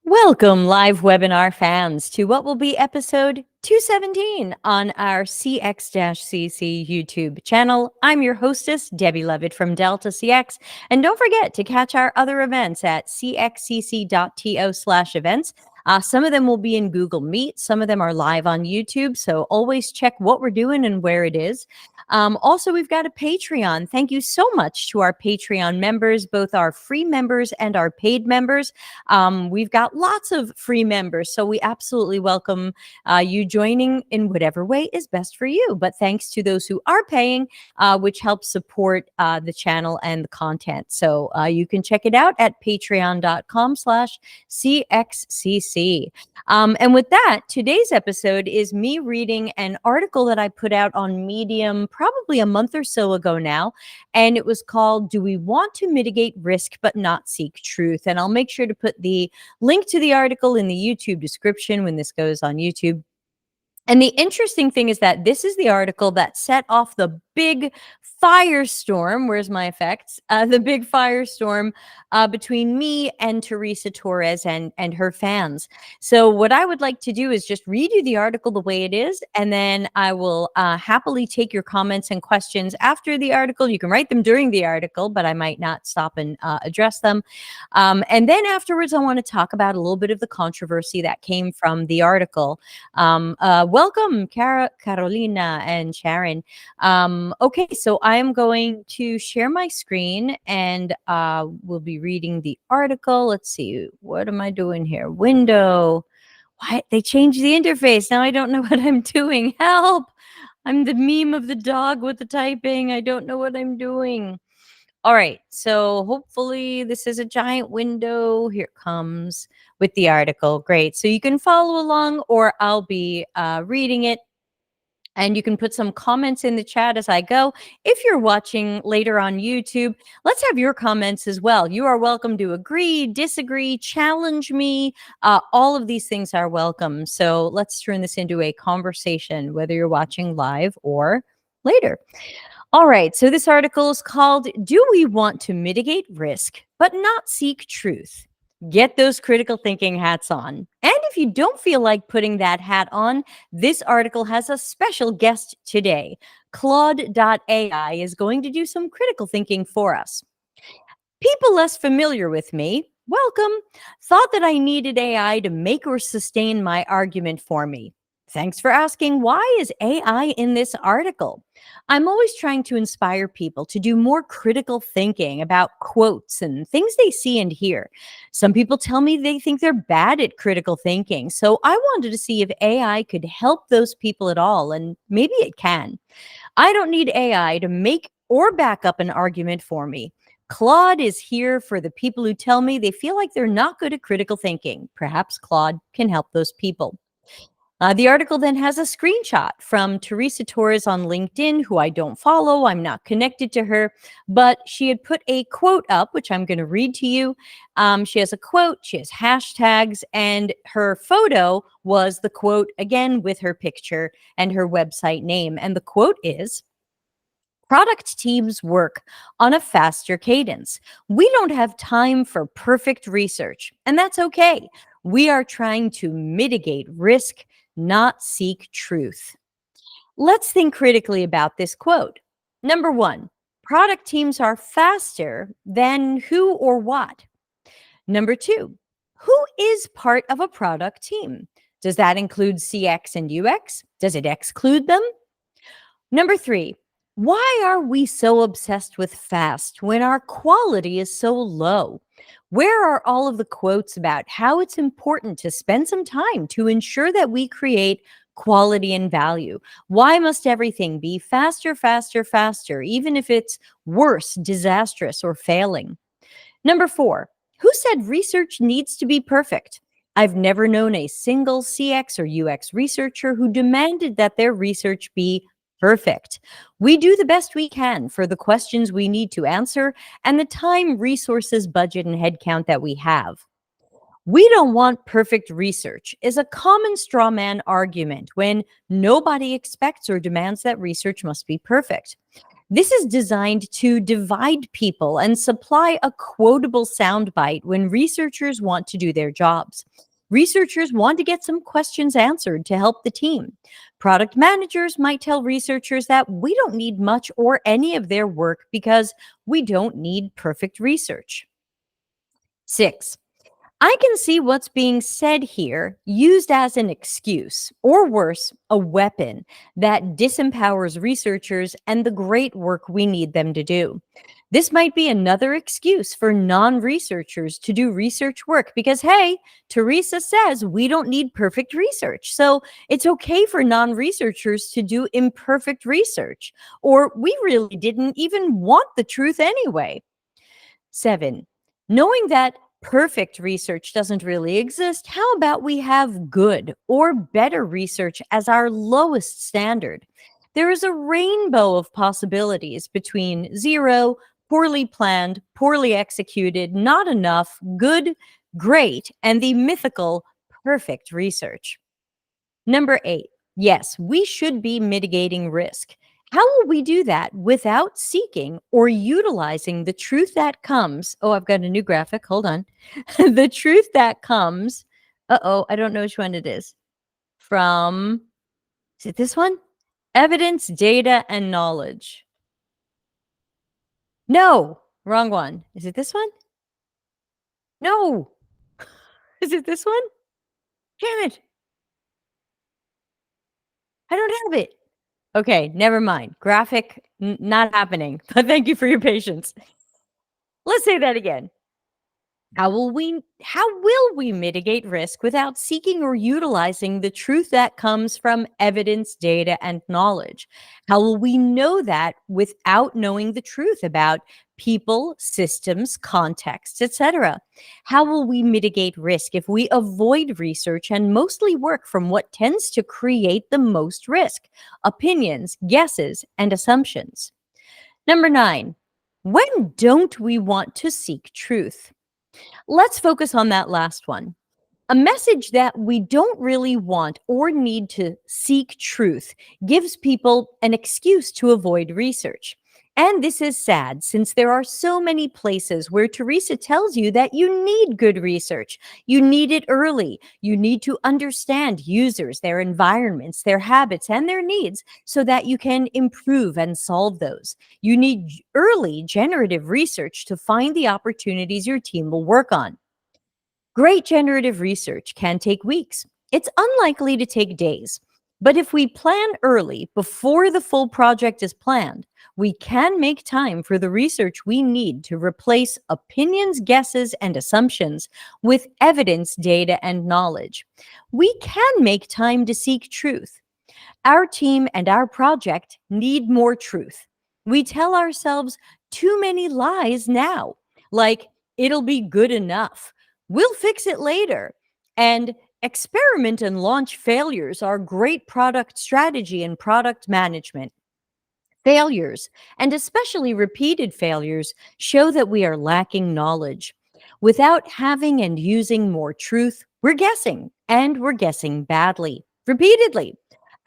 Welcome, live webinar fans, to what will be episode 217 on our CX-CC YouTube channel. I'm your hostess, Debbie Levitt from Delta CX. And don't forget to catch our other events at cxcc.to/events. Some of them will be in Google Meet. Some of them are live on YouTube. So always check what we're doing and where it is. Also, we've got a Patreon. Thank you so much to our Patreon members, both our free members and our paid members. We've got lots of free members, so we absolutely welcome you joining in whatever way is best for you. But thanks to those who are paying, which helps support the channel and the content. So you can check it out at patreon.com/CXCC. And with that, today's episode is me reading an article that I put out on Medium probably a month or so ago now. And it was called, "Do We Want to Mitigate Risk But Not Seek Truth?" And I'll make sure to put the link to the article in the YouTube description when this goes on YouTube. And the interesting thing is that this is the article that set off the big firestorm. Where's my effects? The big firestorm between me and Teresa Torres and her fans. So what I would like to do is just read you the article the way it is, and then I will happily take your comments and questions after the article. You can write them during the article, but I might not stop and address them. And then afterwards, I want to talk about a little bit of the controversy that came from the article. Welcome, Carolina and Sharon. Okay, so I'm going to share my screen and we'll be reading the article. Let's see, what am I doing here? Window. Why? They changed the interface. Now I don't know what I'm doing. Help! I'm the meme of the dog with the typing. I don't know what I'm doing. All right, so hopefully this is a giant window. Here it comes with the article. Great. So you can follow along or I'll be reading it. And you can put some comments in the chat as I go. If you're watching later on YouTube, let's have your comments as well. You are welcome to agree, disagree, challenge me. All of these things are welcome. So let's turn this into a conversation, whether you're watching live or later. All right, so this article is called, "Do We Want to Mitigate Risk But Not Seek Truth?" Get those critical thinking hats on. And if you don't feel like putting that hat on, this article has a special guest today. Claude.ai is going to do some critical thinking for us. People less familiar with me, welcome, thought that I needed AI to make or sustain my argument for me. Thanks for asking, why is AI in this article? I'm always trying to inspire people to do more critical thinking about quotes and things they see and hear. Some people tell me they think they're bad at critical thinking, so I wanted to see if AI could help those people at all, and maybe it can. I don't need AI to make or back up an argument for me. Claude is here for the people who tell me they feel like they're not good at critical thinking. Perhaps Claude can help those people. The article then has a screenshot from Teresa Torres on LinkedIn, who I don't follow. I'm not connected to her, but she had put a quote up, which I'm going to read to you. She has a quote, she has hashtags, and her photo was the quote again with her picture and her website name. And the quote is, "Product teams work on a faster cadence. We don't have time for perfect research, and that's okay. We are trying to mitigate risk, not seek truth." Let's think critically about this quote. Number one, product teams are faster than who or what? Number two, who is part of a product team? Does that include CX and UX? Does it exclude them? Number three, why are we so obsessed with fast when our quality is so low? Where are all of the quotes about how it's important to spend some time to ensure that we create quality and value? Why must everything be faster, faster, faster, even if it's worse, disastrous, or failing? Number four, who said research needs to be perfect? I've never known a single CX or UX researcher who demanded that their research be perfect. We do the best we can for the questions we need to answer and the time, resources, budget, and headcount that we have. "We don't want perfect research" is a common straw man argument when nobody expects or demands that research must be perfect. This is designed to divide people and supply a quotable soundbite when researchers want to do their jobs. Researchers want to get some questions answered to help the team. Product managers might tell researchers that we don't need much or any of their work because we don't need perfect research. 6. I can see what's being said here used as an excuse, or worse, a weapon that disempowers researchers and the great work we need them to do. This might be another excuse for non researchers to do research work because, hey, Teresa says we don't need perfect research. So it's okay for non researchers to do imperfect research, or we really didn't even want the truth anyway. 7. Knowing that perfect research doesn't really exist, how about we have good or better research as our lowest standard? There is a rainbow of possibilities between zero, poorly planned, poorly executed, not enough, good, great, and the mythical perfect research. Number 8, yes, we should be mitigating risk. How will we do that without seeking or utilizing the truth that comes? Oh, I've got a new graphic. Hold on. The truth that comes. I don't know which one it is. From, is it this one? Evidence, data, and knowledge. No, wrong one. Is it this one? No. Is it this one? Damn it. I don't have it. Okay, never mind. Graphic not happening. But thank you for your patience. Let's say that again. How will we mitigate risk without seeking or utilizing the truth that comes from evidence, data, and knowledge? How will we know that without knowing the truth about people, systems, contexts, etc.? How will we mitigate risk if we avoid research and mostly work from what tends to create the most risk? Opinions, guesses, and assumptions. Number 9, when don't we want to seek truth? Let's focus on that last one. A message that we don't really want or need to seek truth gives people an excuse to avoid research. And this is sad since there are so many places where Teresa tells you that you need good research. You need it early. You need to understand users, their environments, their habits, and their needs so that you can improve and solve those. You need early generative research to find the opportunities your team will work on. Great generative research can take weeks. It's unlikely to take days. But if we plan early, before the full project is planned, we can make time for the research we need to replace opinions, guesses, and assumptions with evidence, data, and knowledge. We can make time to seek truth. Our team and our project need more truth. We tell ourselves too many lies now, like it'll be good enough. We'll fix it later. And experiment and launch failures are great product strategy and product management. Failures, and especially repeated failures, show that we are lacking knowledge. Without having and using more truth, we're guessing, and we're guessing badly, repeatedly.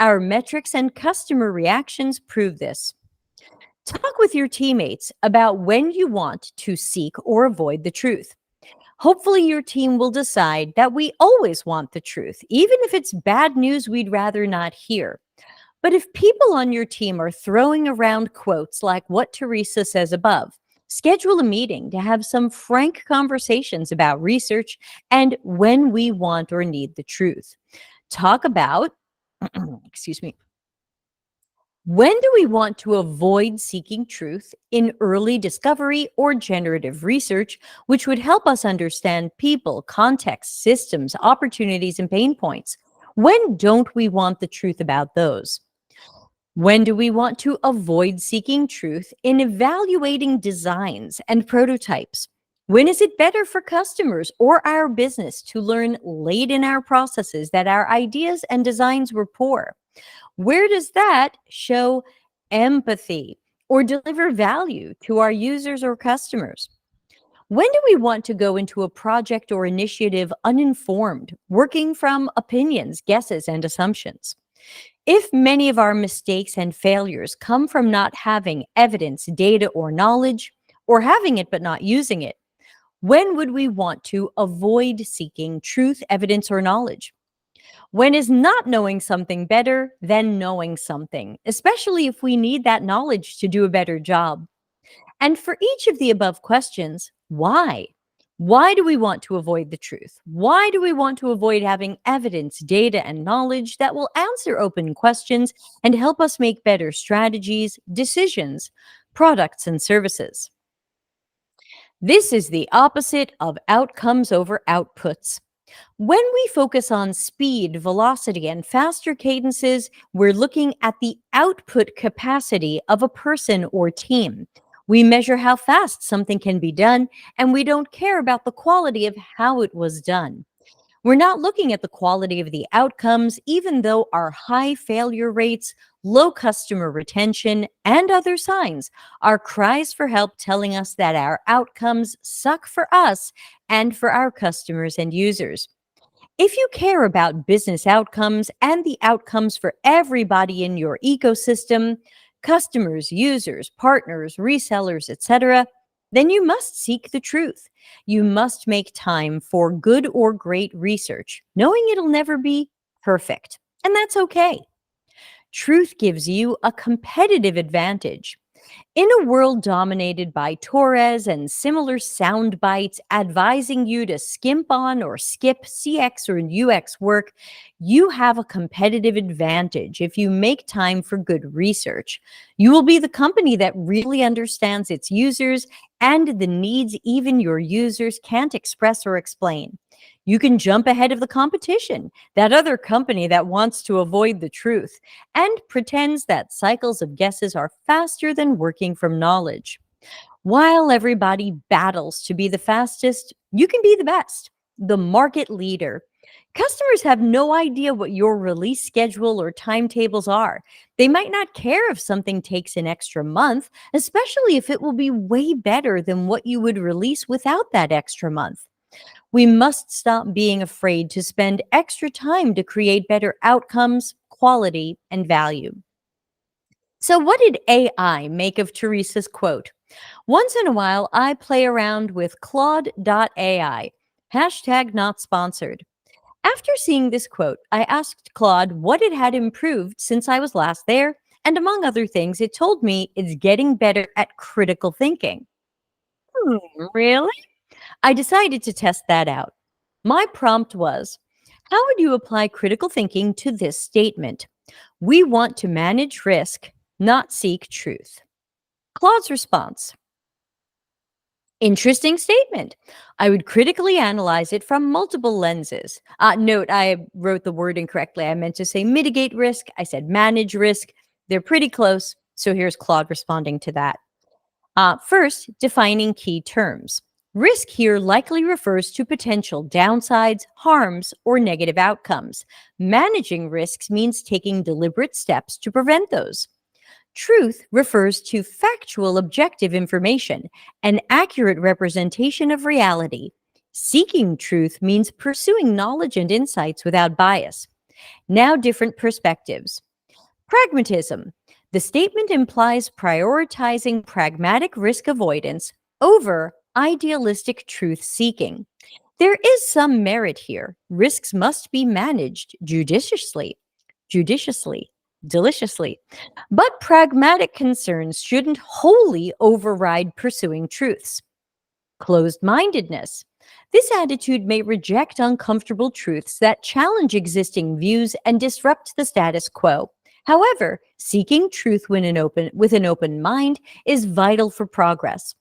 Our metrics and customer reactions prove this. Talk with your teammates about when you want to seek or avoid the truth. Hopefully, your team will decide that we always want the truth, even if it's bad news we'd rather not hear. But if people on your team are throwing around quotes like what Teresa says above, schedule a meeting to have some frank conversations about research and when we want or need the truth. Talk about, excuse me, when do we want to avoid seeking truth in early discovery or generative research, which would help us understand people, context, systems, opportunities, and pain points? When don't we want the truth about those? When do we want to avoid seeking truth in evaluating designs and prototypes? When is it better for customers or our business to learn late in our processes that our ideas and designs were poor? Where does that show empathy or deliver value to our users or customers? When do we want to go into a project or initiative uninformed, working from opinions, guesses, and assumptions? If many of our mistakes and failures come from not having evidence, data, or knowledge, or having it but not using it, when would we want to avoid seeking truth, evidence, or knowledge? When is not knowing something better than knowing something, especially if we need that knowledge to do a better job? And for each of the above questions, why? Why do we want to avoid the truth? Why do we want to avoid having evidence, data, and knowledge that will answer open questions and help us make better strategies, decisions, products, and services? This is the opposite of outcomes over outputs. When we focus on speed, velocity, and faster cadences, we're looking at the output capacity of a person or team. We measure how fast something can be done, and we don't care about the quality of how it was done. We're not looking at the quality of the outcomes, even though our high failure rates, low customer retention, and other signs are cries for help telling us that our outcomes suck for us and for our customers and users. If you care about business outcomes and the outcomes for everybody in your ecosystem, customers, users, partners, resellers, etc., then you must seek the truth. You must make time for good or great research, knowing it'll never be perfect. And that's okay. Truth gives you a competitive advantage. In a world dominated by Torres and similar sound bites advising you to skimp on or skip CX or UX work, you have a competitive advantage if you make time for good research. You will be the company that really understands its users and the needs even your users can't express or explain. You can jump ahead of the competition, that other company that wants to avoid the truth and pretends that cycles of guesses are faster than working from knowledge. While everybody battles to be the fastest, you can be the best, the market leader. Customers have no idea what your release schedule or timetables are. They might not care if something takes an extra month, especially if it will be way better than what you would release without that extra month. We must stop being afraid to spend extra time to create better outcomes, quality, and value. So, what did AI make of Teresa's quote? Once in a while, I play around with Claude.ai, hashtag not sponsored. After seeing this quote, I asked Claude what it had improved since I was last there, and among other things, it told me it's getting better at critical thinking. Hmm, really? I decided to test that out. My prompt was, how would you apply critical thinking to this statement? We want to manage risk, not seek truth. Claude's response, interesting statement. I would critically analyze it from multiple lenses. Note, I wrote the word incorrectly. I meant to say mitigate risk. I said manage risk. They're pretty close. So here's Claude responding to that. First, defining key terms. Risk here likely refers to potential downsides, harms, or negative outcomes. Managing risks means taking deliberate steps to prevent those. Truth refers to factual, objective information, an accurate representation of reality. Seeking truth means pursuing knowledge and insights without bias. Now, different perspectives. Pragmatism. The statement implies prioritizing pragmatic risk avoidance over idealistic truth seeking. There is some merit here. Risks must be managed judiciously, deliciously. But pragmatic concerns shouldn't wholly override pursuing truths. Closed mindedness. This attitude may reject uncomfortable truths that challenge existing views and disrupt the status quo. However, seeking truth with an open mind is vital for progress.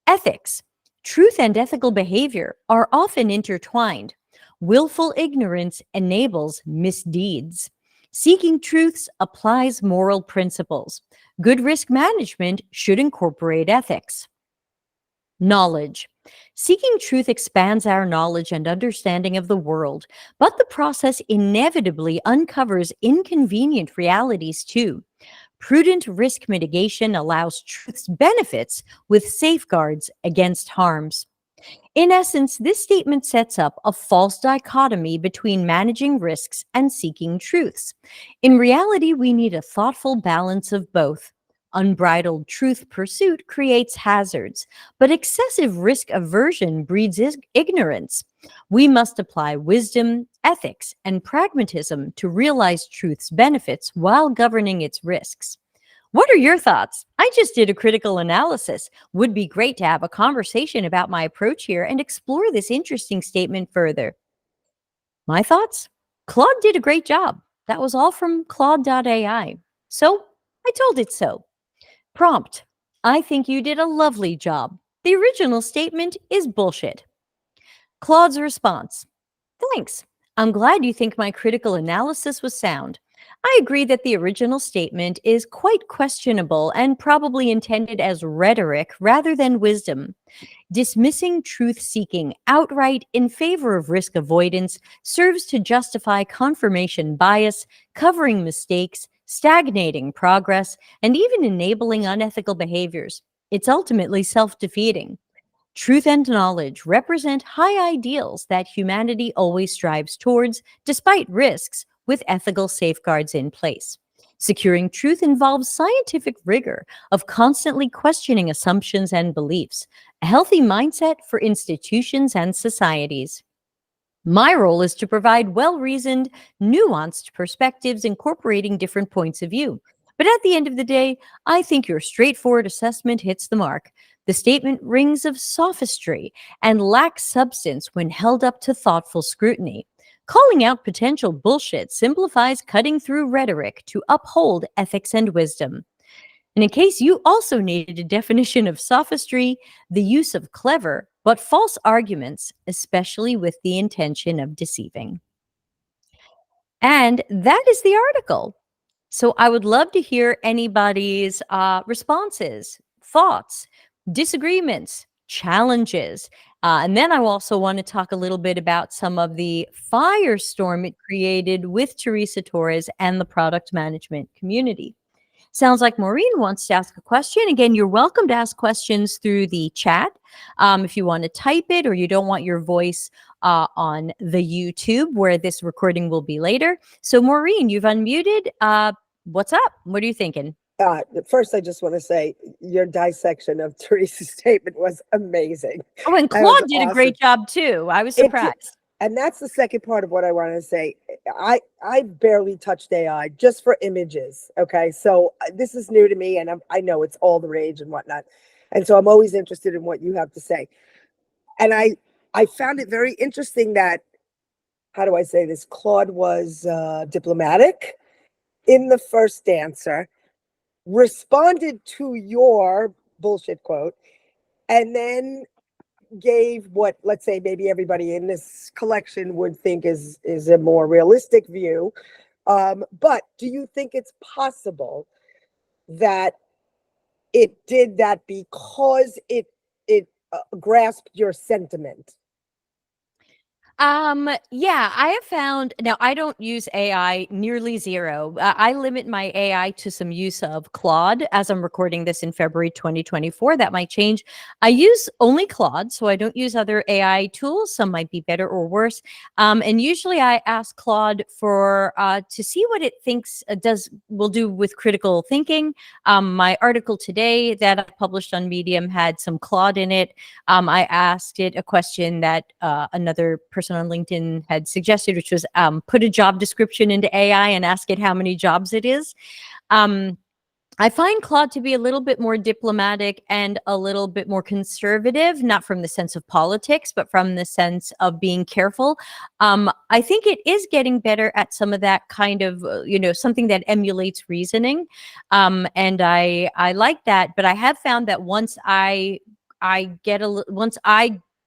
Ethics. Truth and ethical behavior are often intertwined. Willful ignorance enables misdeeds. Seeking truths applies moral principles. Good risk management should incorporate ethics. Knowledge. Seeking truth expands our knowledge and understanding of the world, but the process inevitably uncovers inconvenient realities too. Prudent risk mitigation allows truth's benefits with safeguards against harms. In essence, this statement sets up a false dichotomy between managing risks and seeking truths. In reality, we need a thoughtful balance of both. Unbridled truth pursuit creates hazards, but excessive risk aversion breeds ignorance. We must apply wisdom, ethics, and pragmatism to realize truth's benefits while governing its risks. What are your thoughts? I just did a critical analysis. Would be great to have a conversation about my approach here and explore this interesting statement further. My thoughts? Claude did a great job. That was all from Claude.ai. So I told it so. Prompt: I think you did a lovely job. The original statement is bullshit. Claude's response: Thanks. I'm glad you think my critical analysis was sound. I agree that the original statement is quite questionable and probably intended as rhetoric rather than wisdom. Dismissing truth seeking outright in favor of risk avoidance serves to justify confirmation bias, covering mistakes, stagnating progress, and even enabling unethical behaviors. It's ultimately self defeating. Truth and knowledge represent high ideals that humanity always strives towards, despite risks, with ethical safeguards in place. Securing truth involves scientific rigor of constantly questioning assumptions and beliefs, a healthy mindset for institutions and societies. My role is to provide well reasoned, nuanced perspectives incorporating different points of view. But at the end of the day, I think your straightforward assessment hits the mark. The statement rings of sophistry and lacks substance when held up to thoughtful scrutiny. Calling out potential bullshit simplifies cutting through rhetoric to uphold ethics and wisdom. And in case you also needed a definition of sophistry, the use of clever but false arguments, especially with the intention of deceiving. And that is the article. So I would love to hear anybody's responses, thoughts, disagreements, challenges. And then I also want to talk a little bit about some of the firestorm it created with Teresa Torres and the product management community. Sounds like Maureen wants to ask a question. Again, you're welcome to ask questions through the chat. If you want to type it or you don't want your voice on the YouTube where this recording will be later. So, Maureen, you've unmuted. What's up? What are you thinking? First, I just want to say your dissection of Teresa's statement was amazing. Oh, and Claude did a great job too. I was surprised. And that's the second part of what I wanted to say. I barely touched AI just for images. Okay, so this is new to me, and I know it's all the rage and whatnot, and so I'm always interested in what you have to say. And I found it very interesting that, how do I say this? Claude was diplomatic in the first answer, responded to your bullshit quote, and then gave what, let's say, maybe everybody in this collection would think is a more realistic view. But do you think it's possible that it did that because it grasped your sentiment? Yeah, I have found now I don't use AI nearly zero. I limit my AI to some use of Claude as I'm recording this in February 2024. That might change. I use only Claude, so I don't use other AI tools. Some might be better or worse. And usually I ask Claude for to see what it thinks will do with critical thinking. My article today that I published on Medium had some Claude in it. I asked it a question that another person on LinkedIn had suggested, which was put a job description into AI and ask it how many jobs it is. I find Claude to be a little bit more diplomatic and a little bit more conservative, not from the sense of politics, but from the sense of being careful. I think it is getting better at some of that kind of, something that emulates reasoning. And I like that, but I have found that once I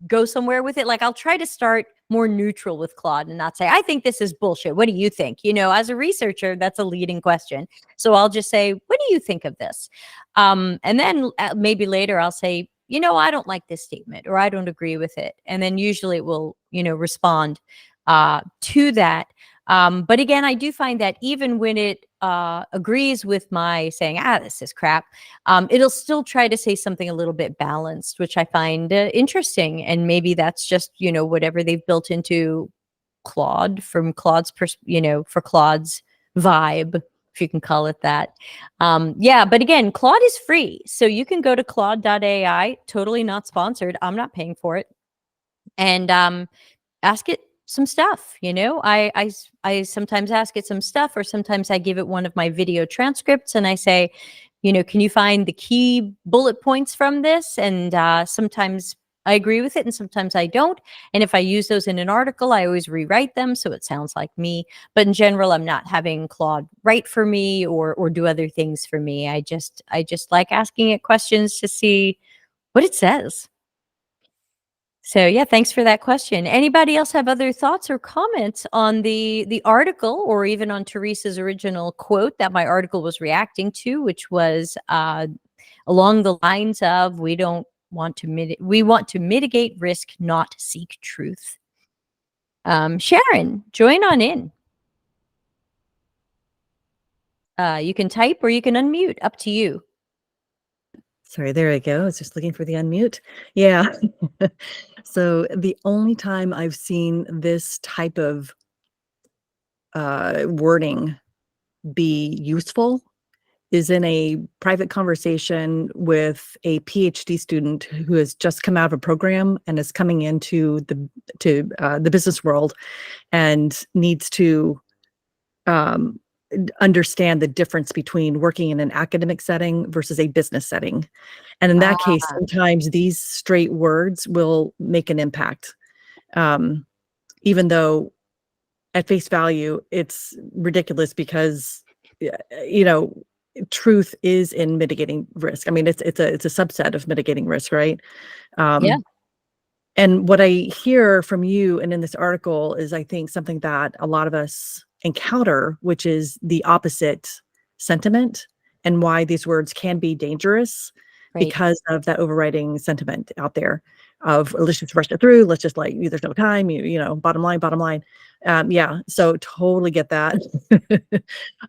go somewhere with it, like I'll try to start more neutral with Claude and not say, I think this is bullshit. What do you think? As a researcher, that's a leading question. So I'll just say, what do you think of this? And then maybe later I'll say, I don't like this statement or I don't agree with it. And then usually it will, respond to that. But again, I do find that even when it agrees with my saying, this is crap, it'll still try to say something a little bit balanced, which I find interesting. And maybe that's just, whatever they've built into Claude from Claude's, for Claude's vibe, if you can call it that. Yeah, but again, Claude is free. So you can go to Claude.ai, totally not sponsored. I'm not paying for it. And ask it some stuff. I sometimes ask it some stuff, or sometimes I give it one of my video transcripts and I say, can you find the key bullet points from this? And sometimes I agree with it and sometimes I don't. And if I use those in an article, I always rewrite them so it sounds like me. But in general, I'm not having Claude write for me or do other things for me. I just like asking it questions to see what it says. So yeah, thanks for that question. Anybody else have other thoughts or comments on the article, or even on Teresa's original quote that my article was reacting to, which was along the lines of, we want to mitigate risk, not seek truth. Sharon, join on in. You can type or you can unmute, up to you. Sorry, there I go. I was just looking for the unmute. Yeah. So the only time I've seen this type of wording be useful is in a private conversation with a PhD student who has just come out of a program and is coming into the business world and needs to understand the difference between working in an academic setting versus a business setting. And in that case, sometimes these straight words will make an impact. Even though at face value, it's ridiculous because, truth is in mitigating risk. I mean, it's a subset of mitigating risk, right? Yeah. And what I hear from you and in this article is, I think, something that a lot of us encounter, which is the opposite sentiment, and why these words can be dangerous, Right. because of that overriding sentiment out there of, let's just rush it through. Let's just, like, there's no time, bottom line. Yeah. So totally get that.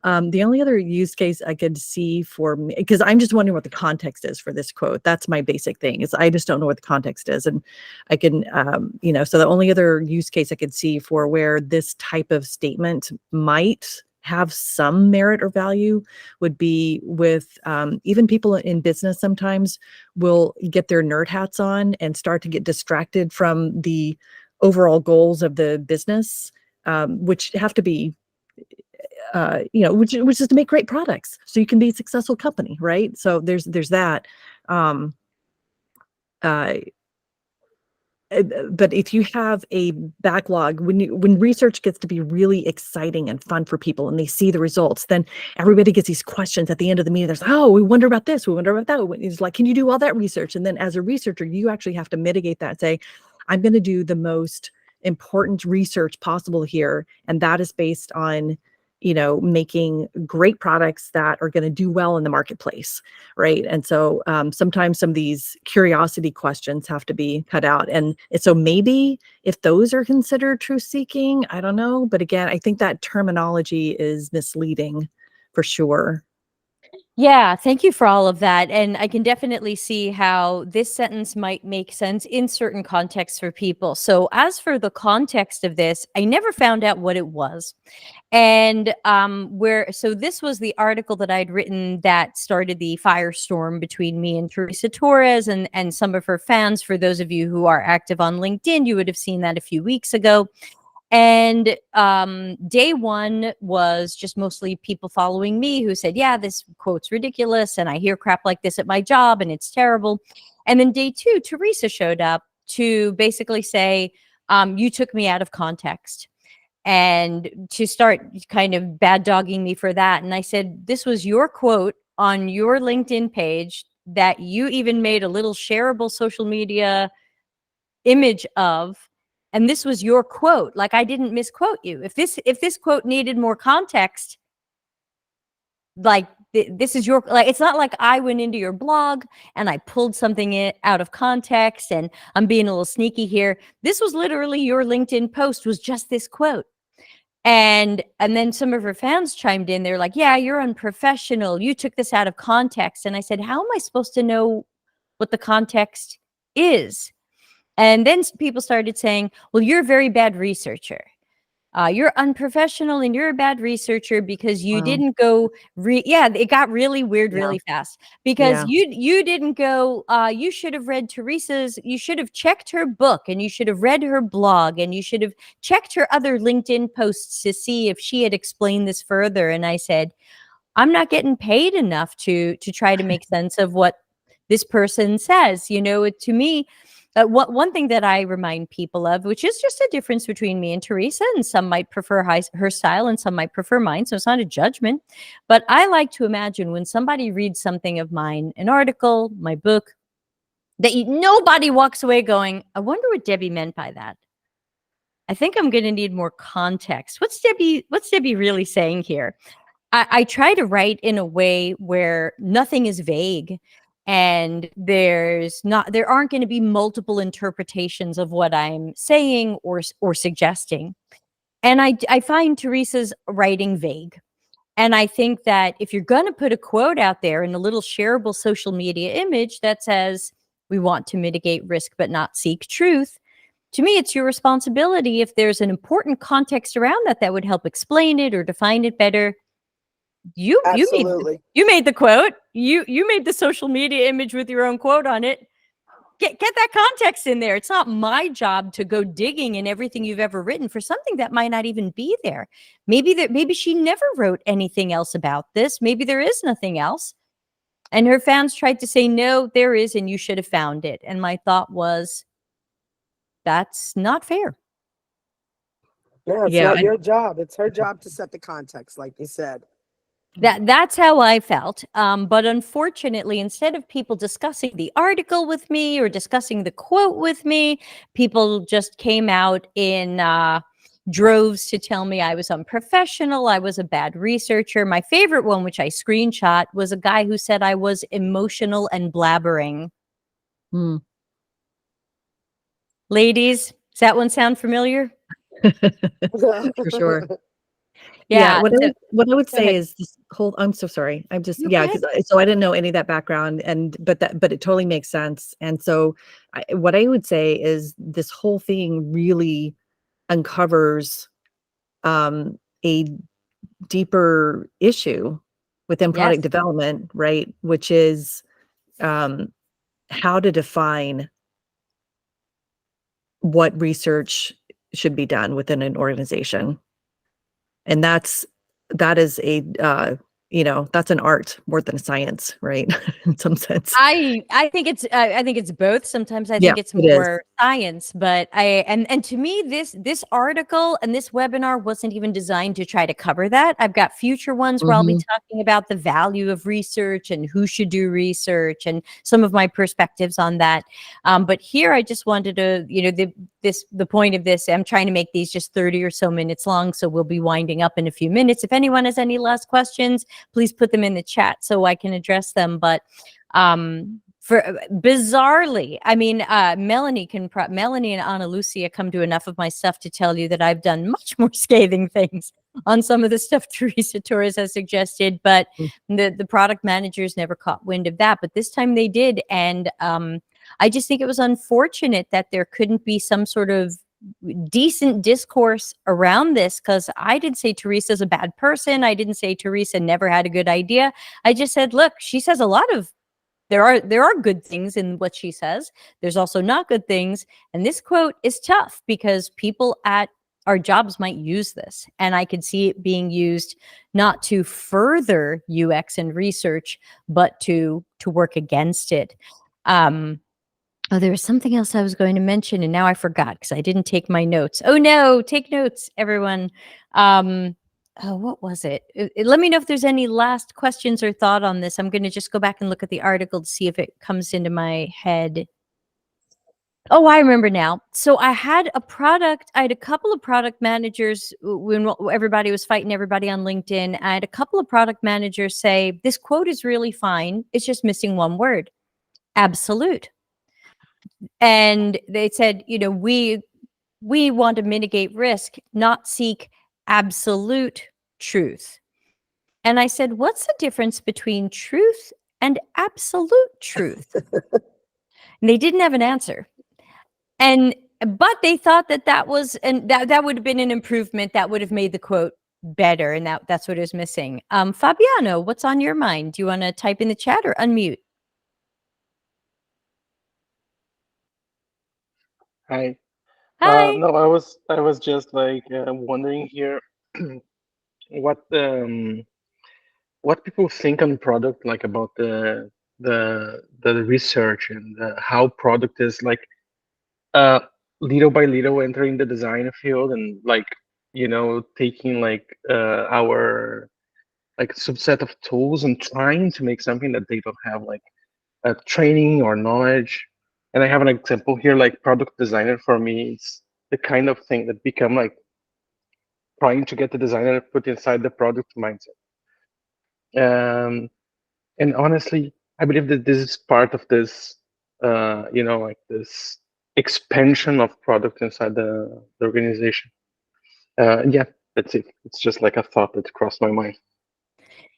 The only other use case I could see for me, because I'm just wondering what the context is for this quote. That's my basic thing, is I just don't know what the context is. And I can, so the only other use case I could see for where this type of statement might have some merit or value would be with even people in business sometimes will get their nerd hats on and start to get distracted from the overall goals of the business, which have to be, which is to make great products so you can be a successful company, right? So there's that. But if you have a backlog, when research gets to be really exciting and fun for people and they see the results, then everybody gets these questions at the end of the meeting. There's, oh, we wonder about this, we wonder about that. It's like, can you do all that research? And then as a researcher, you actually have to mitigate that, say, I'm going to do the most important research possible here. And that is based on, making great products that are going to do well in the marketplace, right? And so sometimes some of these curiosity questions have to be cut out. And so maybe if those are considered truth seeking, I don't know. But again, I think that terminology is misleading for sure. Yeah, thank you for all of that. And I can definitely see how this sentence might make sense in certain contexts for people. So, as for the context of this, I never found out what it was. And so this was the article that I'd written that started the firestorm between me and Teresa Torres and some of her fans. For those of you who are active on LinkedIn, you would have seen that a few weeks ago. And day one was just mostly people following me who said, yeah, this quote's ridiculous. And I hear crap like this at my job and it's terrible. And then day two, Teresa showed up to basically say, you took me out of context, and to start kind of bad dogging me for that. And I said, this was your quote on your LinkedIn page that you even made a little shareable social media image of. And this was your quote. Like, I didn't misquote you. If this quote needed more context, like this is your, like, it's not like I went into your blog and I pulled something out of context and I'm being a little sneaky here. This was literally your LinkedIn post, was just this quote. And then some of her fans chimed in. They're like, yeah, you're unprofessional. You took this out of context. And I said, how am I supposed to know what the context is? And then people started saying, well, you're a very bad researcher. You're unprofessional and you're a bad researcher because you Wow. didn't go yeah, it got really weird Yeah. really fast because Yeah. you didn't go you should have read Teresa's, you should have checked her book, and you should have read her blog, and you should have checked her other LinkedIn posts to see if she had explained this further. And I said, I'm not getting paid enough to try to make sense of what this person says. To me, one thing that I remind people of, which is just a difference between me and Teresa, and some might prefer her style and some might prefer mine, so it's not a judgment. But I like to imagine when somebody reads something of mine, an article, my book, that nobody walks away going, I wonder what Debbie meant by that. I think I'm going to need more context. What's Debbie really saying here? I try to write in a way where nothing is vague, and there aren't going to be multiple interpretations of what I'm saying or suggesting. And I find Teresa's writing vague. And I think that if you're going to put a quote out there in a little shareable social media image that says, we want to mitigate risk but not seek truth, to me, it's your responsibility, if there's an important context around that would help explain it or define it better. You Absolutely. made the quote. You made the social media image with your own quote on it. Get that context in there. It's not my job to go digging in everything you've ever written for something that might not even be there. Maybe she never wrote anything else about this. Maybe there is nothing else. And her fans tried to say, no, there is, and you should have found it. And my thought was, that's not fair. No, it's Yeah. not your job. It's her job to set the context, like you said. That's how I felt. But unfortunately, instead of people discussing the article with me or discussing the quote with me, people just came out in droves to tell me I was unprofessional, I was a bad researcher. My favorite one, which I screenshot, was a guy who said I was emotional and blabbering. Hmm. Ladies, does that one sound familiar? For sure. Yeah. What I would Go say ahead. is this whole, I'm so sorry. I'm just, No, go yeah, ahead. because so I didn't know any of that background, but it totally makes sense. And so what I would say is this whole thing really uncovers a deeper issue within Yes. product development, right? Which is how to define what research should be done within an organization. And that is a that's an art more than a science, right? In some sense. I think it's both. Sometimes I Yeah, think it's it is. more science, but and to me, this article and this webinar wasn't even designed to try to cover that. I've got future ones where I'll be Mhm. talking about the value of research and who should do research and some of my perspectives on that. But here, I just wanted to, the point of this. I'm trying to make these just 30 or so minutes long, so we'll be winding up in a few minutes. If anyone has any last questions, please put them in the chat so I can address them. But for bizarrely, I mean, Melanie and Ana Lucia come to enough of my stuff to tell you that I've done much more scathing things on some of the stuff Teresa Torres has suggested, but Mm. the product managers never caught wind of that. But this time they did, and I just think it was unfortunate that there couldn't be some sort of decent discourse around this, because I didn't say Teresa's a bad person. I didn't say Teresa never had a good idea. I just said, look, she says a lot of there are good things in what she says. There's also not good things. And this quote is tough because people at our jobs might use this. And I could see it being used not to further UX and research, but to work against it. Oh, there was something else I was going to mention, and now I forgot because I didn't take my notes. Oh no, take notes, everyone. What was it? Let me know if there's any last questions or thought on this. I'm going to just go back and look at the article to see if it comes into my head. Oh, I remember now. So I had a couple of product managers when everybody was fighting everybody on LinkedIn. I had a couple of product managers say, this quote is really fine. It's just missing one word, absolute. And they said, we want to mitigate risk, not seek absolute truth. And I said, what's the difference between truth and absolute truth? And they didn't have an answer. And but they thought that that was, and that would have been an improvement, that would have made the quote better, and that's what is missing. Fabiano, what's on your mind? Do you want to type in the chat or unmute? Hi. Hi. No, I was just like wondering here what what people think on product, like about the research and how product is like uh little by little entering the design field and like taking like our like subset of tools and trying to make something that they don't have like training or knowledge. And I have an example here, like product designer for me, it's the kind of thing that become like trying to get the designer put inside the product mindset. And honestly, I believe that this is part of this, like this expansion of product inside the organization. Yeah, that's it. It's just like a thought that crossed my mind.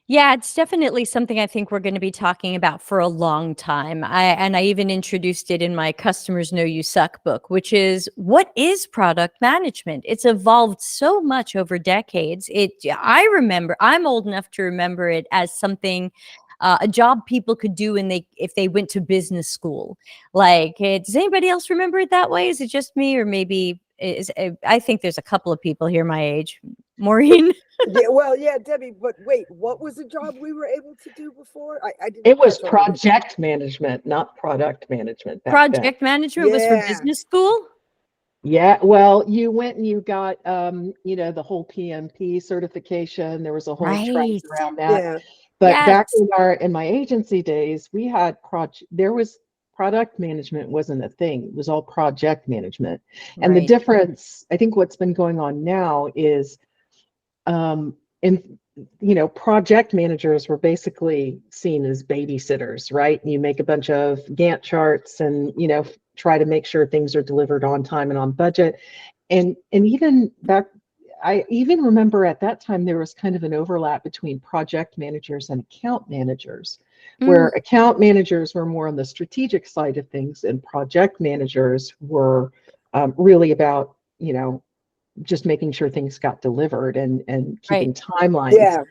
Yeah, it's definitely something I think we're going to be talking about for a long time. I even introduced it in my Customers Know You Suck book, which is what is product management? It's evolved so much over decades. I remember, I'm old enough to remember it as something, a job people could do if they went to business school. Like, does anybody else remember it that way? Is it just me, or maybe I think there's a couple of people here my age. Maureen. Yeah, well, yeah, Debbie, but wait, what was the job we were able to do before? I didn't It was catch on. project management, not product management back then. Project management was for Yeah. business school? Yeah, well, you went and you got the whole PMP certification. There was a whole trend Right. around that. Yeah. But back Yes. in my agency days, we had product management wasn't a thing. It was all project management. And the Right. difference, I think what's been going on now is in project managers were basically seen as babysitters, right? You make a bunch of Gantt charts and try to make sure things are delivered on time and on budget. And even back, I even remember at that time there was kind of an overlap between project managers and account managers, where account managers were more on the strategic side of things, and project managers were really about just making sure things got delivered and keeping timelines. Yeah.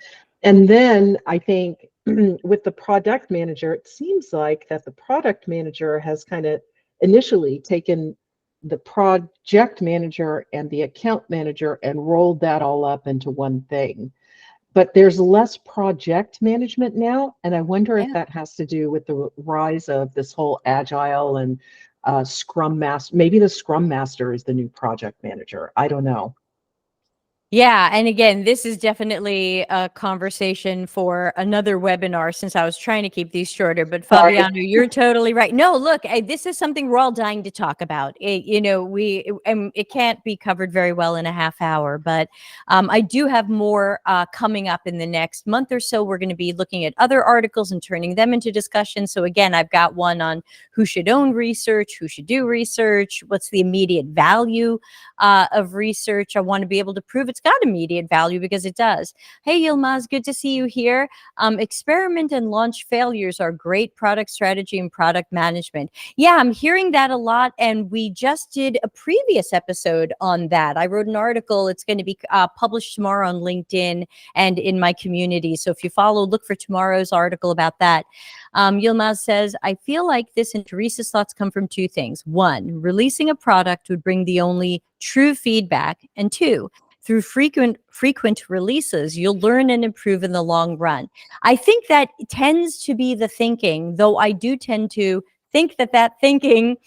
And then I think with the product manager, it seems like that the product manager has kind of initially taken the project manager and the account manager and rolled that all up into one thing. But there's less project management now. And I wonder if that has to do with the rise of this whole agile and Scrum Master. Maybe the Scrum Master is the new project manager. I don't know. Yeah, and again, this is definitely a conversation for another webinar, since I was trying to keep these shorter. But Sorry. Fabiano, you're totally right. No, look, this is something we're all dying to talk about. It can't be covered very well in a half hour, but I do have more coming up in the next month or so. We're going to be looking at other articles and turning them into discussion. So again, I've got one on who should own research, who should do research, what's the immediate value of research. I want to be able to prove it's got immediate value, because it does. Hey, Yilmaz, good to see you here. Experiment and launch failures are great product strategy and product management. Yeah, I'm hearing that a lot, and we just did a previous episode on that. I wrote an article. It's going to be published tomorrow on LinkedIn and in my community. So if you follow, look for tomorrow's article about that. Yilmaz says, I feel like this and Teresa's thoughts come from two things. One, releasing a product would bring the only true feedback. And two, through frequent releases, you'll learn and improve in the long run. I think that tends to be the thinking, though I do tend to think that thinking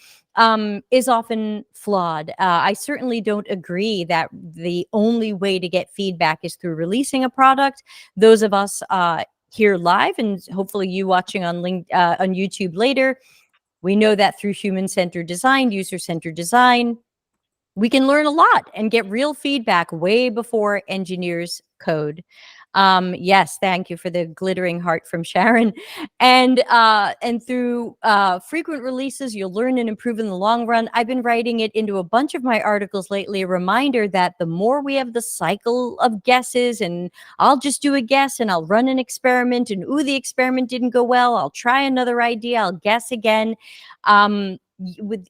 is often flawed. I certainly don't agree that the only way to get feedback is through releasing a product. Those of us here live, and hopefully you watching on YouTube later, we know that through human-centered design, user-centered design, we can learn a lot and get real feedback way before engineers code. Yes, thank you for the glittering heart from Sharon. And through frequent releases, you'll learn and improve in the long run. I've been writing it into a bunch of my articles lately, a reminder that the more we have the cycle of guesses, and I'll just do a guess and I'll run an experiment, and ooh, the experiment didn't go well, I'll try another idea, I'll guess again.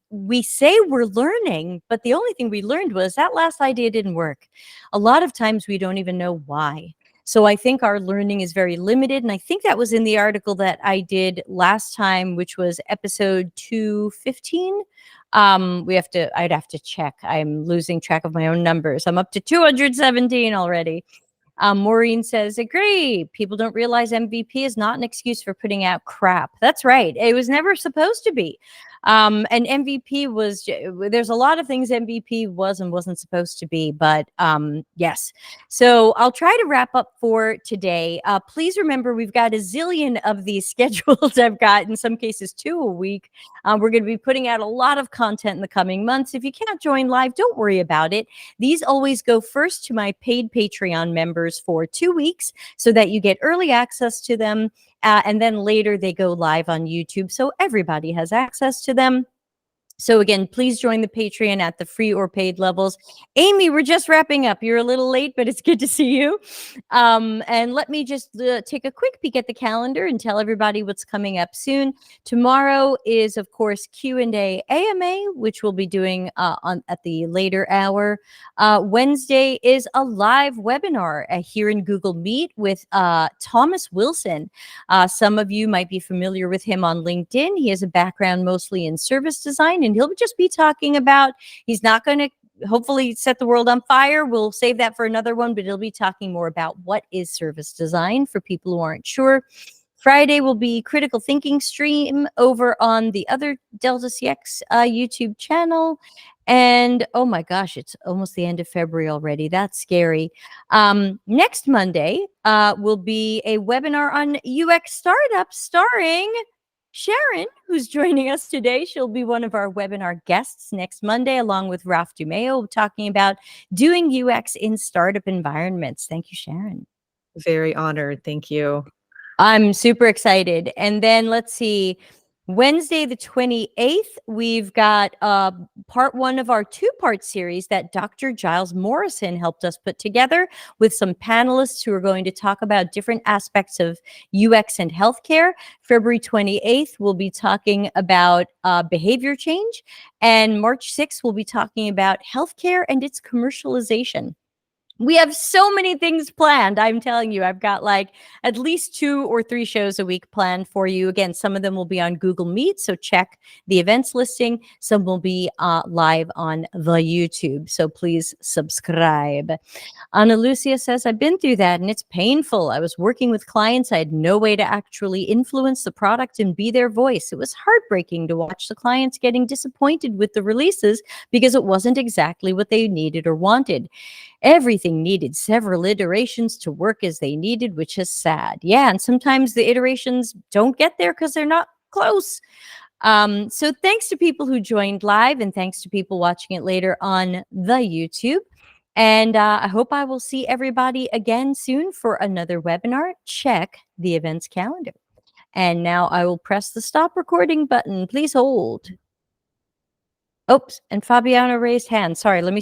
We say we're learning, but the only thing we learned was that last idea didn't work. A lot of times we don't even know why. So I think our learning is very limited. And I think that was in the article that I did last time, which was episode 215. I'd have to check. I'm losing track of my own numbers. I'm up to 217 already. Maureen says, agree. People don't realize MVP is not an excuse for putting out crap. That's right. It was never supposed to be. And MVP was, there's a lot of things MVP was and wasn't supposed to be, but yes. So I'll try to wrap up for today. Please remember, we've got a zillion of these scheduled. I've got, in some cases, 2 a week. We're going to be putting out a lot of content in the coming months. If you can't join live, don't worry about it. These always go first to my paid Patreon members for 2 weeks so that you get early access to them. And then later they go live on YouTube. So everybody has access to them. So again, please join the Patreon at the free or paid levels. Amy, we're just wrapping up. You're a little late, but it's good to see you. And let me just take a quick peek at the calendar and tell everybody what's coming up soon. Tomorrow is, of course, Q&A AMA, which we'll be doing at the later hour. Wednesday is a live webinar here in Google Meet with Thomas Wilson. Some of you might be familiar with him on LinkedIn. He has a background mostly in service design, and he'll just be talking about, he's not going to hopefully set the world on fire. We'll save that for another one, but he'll be talking more about what is service design for people who aren't sure. Friday will be critical thinking stream over on the other Delta CX YouTube channel. And oh my gosh, it's almost the end of February already. That's scary. Next Monday will be a webinar on UX startups starring Sharon, who's joining us today. She'll be one of our webinar guests next Monday, along with Ralph Dumeo, talking about doing UX in startup environments. Thank you, Sharon. Very honored. Thank you. I'm super excited. And then let's see, Wednesday, the 28th, we've got part 1 of our 2-part series that Dr. Giles Morrison helped us put together with some panelists who are going to talk about different aspects of UX and healthcare. February 28th, we'll be talking about behavior change. And March 6th, we'll be talking about healthcare and its commercialization. We have so many things planned. I'm telling you, I've got like at least 2 or 3 shows a week planned for you. Again, some of them will be on Google Meet, so check the events listing. Some will be live on the YouTube, so please subscribe. Ana Lucia says, I've been through that and it's painful. I was working with clients. I had no way to actually influence the product and be their voice. It was heartbreaking to watch the clients getting disappointed with the releases because it wasn't exactly what they needed or wanted. Everything needed several iterations to work as they needed, which is sad. Yeah, and sometimes the iterations don't get there because they're not close. So thanks to people who joined live, and thanks to people watching it later on the YouTube. And I hope I will see everybody again soon for another webinar. Check the events calendar. And now I will press the stop recording button. Please hold. Oops, and Fabiana raised hand. Sorry, let me